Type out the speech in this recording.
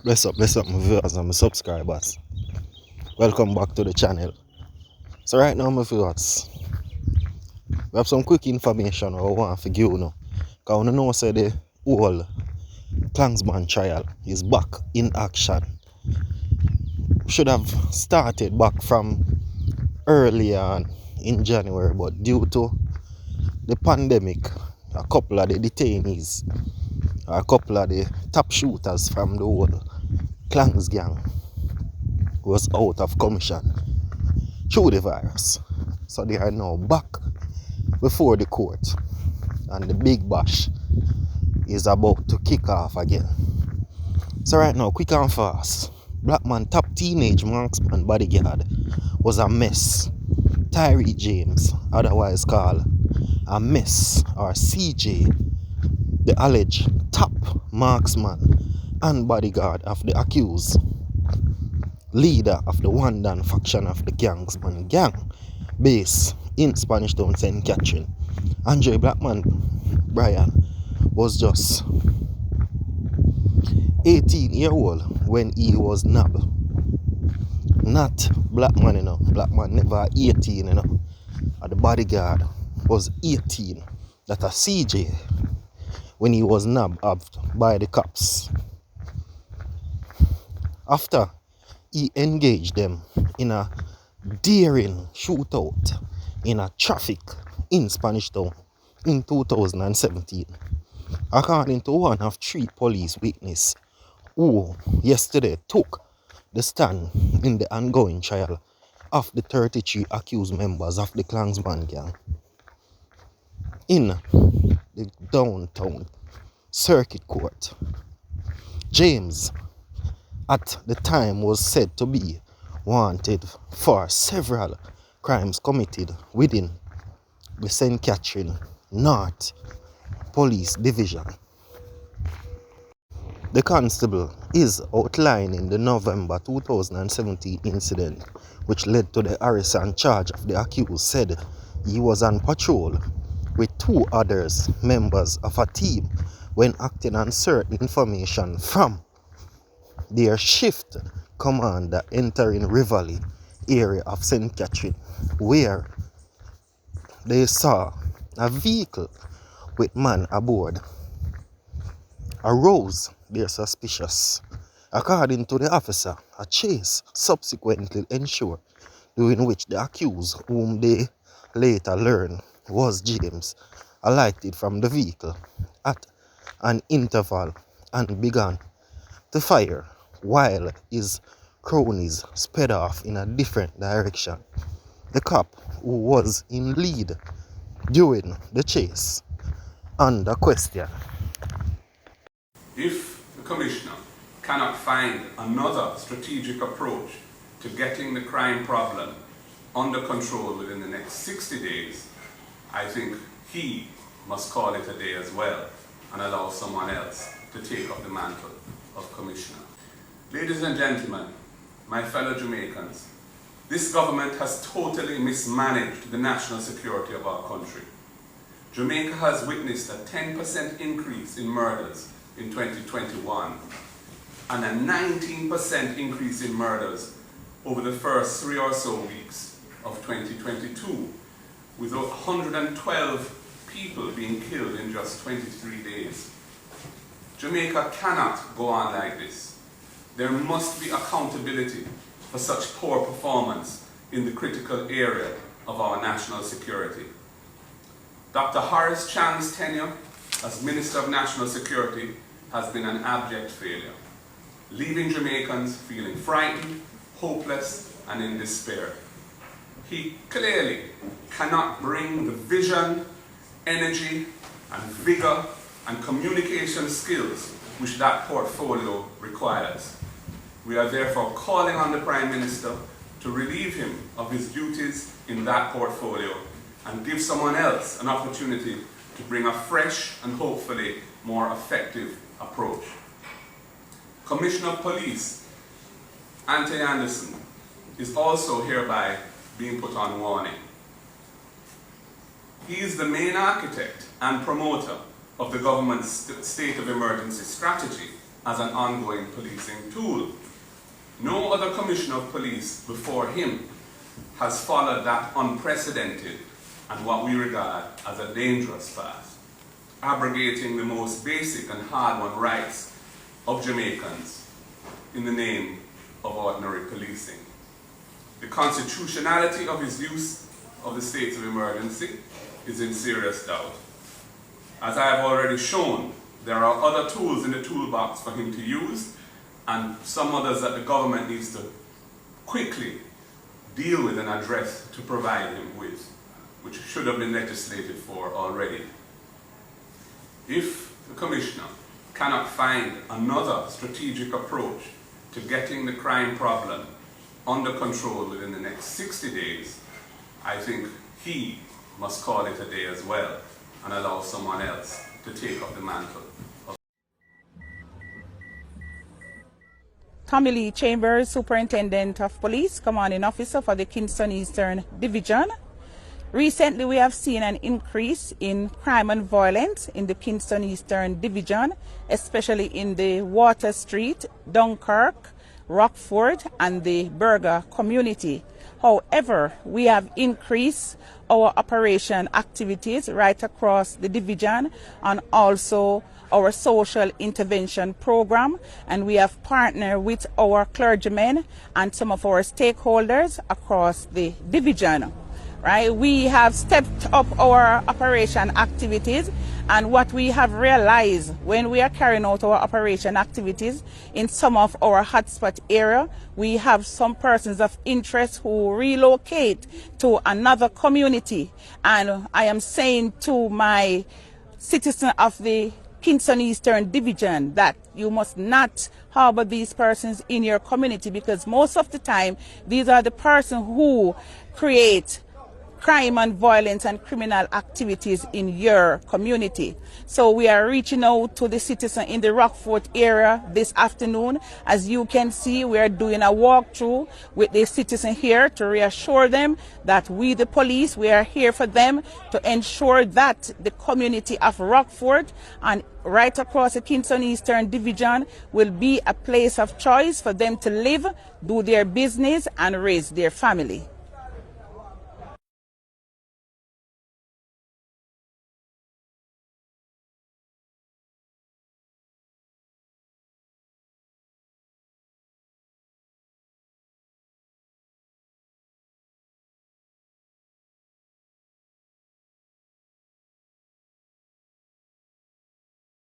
Bless up my viewers and my subscribers. Welcome back to the channel. So right now my viewers, we have some quick information I want to give you now. Because you know say the whole Clansman trial is back in action. Should have started back from earlier on in January, but due to the pandemic, a couple of the detainees, a couple of the top shooters from the whole Clans gang was out of commission through the virus. So they are now back before the court and the big bash is about to kick off again. So right now, quick and fast, black man top teenage marksman bodyguard was a mess. Tyree James, otherwise called a mess, or CJ, the alleged top marksman and bodyguard of the accused leader of the one Dan faction of the Clansman gang base in Spanish Town, St. Catherine. Andre Blackman Brian was just 18-year-old when he was nabbed. Not Blackman, Blackman never 18, And the bodyguard was 18. That a CJ when he was nabbed by the cops. After he engaged them in a daring shootout in a traffic in Spanish Town in 2017. According to one of three police witnesses who yesterday took the stand in the ongoing trial of the 33 accused members of the Clansman gang in the downtown circuit court. James at the time was said to be wanted for several crimes committed within the St. Catherine North Police Division. The constable is outlining the November 2017 incident which led to the arrest and charge of the accused. Said he was on patrol with two others, members of a team, when acting on certain information from their shift commander entering Rivoli area of St. Catherine, where they saw a vehicle with man aboard. Aroused their suspicious. According to the officer, a chase subsequently ensued, during which the accused, whom they later learned was James, alighted from the vehicle at an interval and began to fire while his cronies sped off in a different direction. The cop, who was in lead during the chase, under question. If the Commissioner cannot find another strategic approach to getting the crime problem under control within the next 60 days, I think he must call it a day as well and allow someone else to take up the mantle of Commissioner. Ladies and gentlemen, my fellow Jamaicans, this government has totally mismanaged the national security of our country. Jamaica has witnessed a 10% increase in murders in 2021 and a 19% increase in murders over the first 3 or so weeks of 2022, with 112 people being killed in just 23 days. Jamaica cannot go on like this. There must be accountability for such poor performance in the critical area of our national security. Dr. Horace Chan's tenure as Minister of National Security has been an abject failure, leaving Jamaicans feeling frightened, hopeless, and in despair. He clearly cannot bring the vision, energy, and vigor and communication skills which that portfolio requires. We are therefore calling on the Prime Minister to relieve him of his duties in that portfolio and give someone else an opportunity to bring a fresh and hopefully more effective approach. Commissioner of Police Anthony Anderson is also hereby being put on warning. He is the main architect and promoter of the government's state of emergency strategy as an ongoing policing tool. No other commissioner of police before him has followed that unprecedented and what we regard as a dangerous path, abrogating the most basic and hard-won rights of Jamaicans in the name of ordinary policing. The constitutionality of his use of the state of emergency is in serious doubt. As I have already shown, there are other tools in the toolbox for him to use, and some others that the government needs to quickly deal with and address to provide him with, which should have been legislated for already. If the Commissioner cannot find another strategic approach to getting the crime problem under control within the next 60 days, I think he must call it a day as well and allow someone else to take up the mantle. Tommy Lee Chambers, Superintendent of Police, Commanding Officer for the Kingston Eastern Division. Recently, we have seen an increase in crime and violence in the Kingston Eastern Division, especially in the Water Street, Dunkirk, Rockford, and the Berger community. However, we have increased our operation activities right across the division and also our social intervention program, and we have partnered with our clergymen and some of our stakeholders across the division. Right? We have stepped up our operation activities, and what we have realized when we are carrying out our operation activities in some of our hotspot area, we have some persons of interest who relocate to another community. And I am saying to my citizen of the Kingston Eastern Division that you must not harbor these persons in your community, because most of the time these are the persons who create crime and violence and criminal activities in your community. So we are reaching out to the citizen in the Rockford area this afternoon. As you can see, we are doing a walkthrough with the citizen here to reassure them that we, the police, we are here for them to ensure that the community of Rockford and right across the Kingston Eastern Division will be a place of choice for them to live, do their business, and raise their family.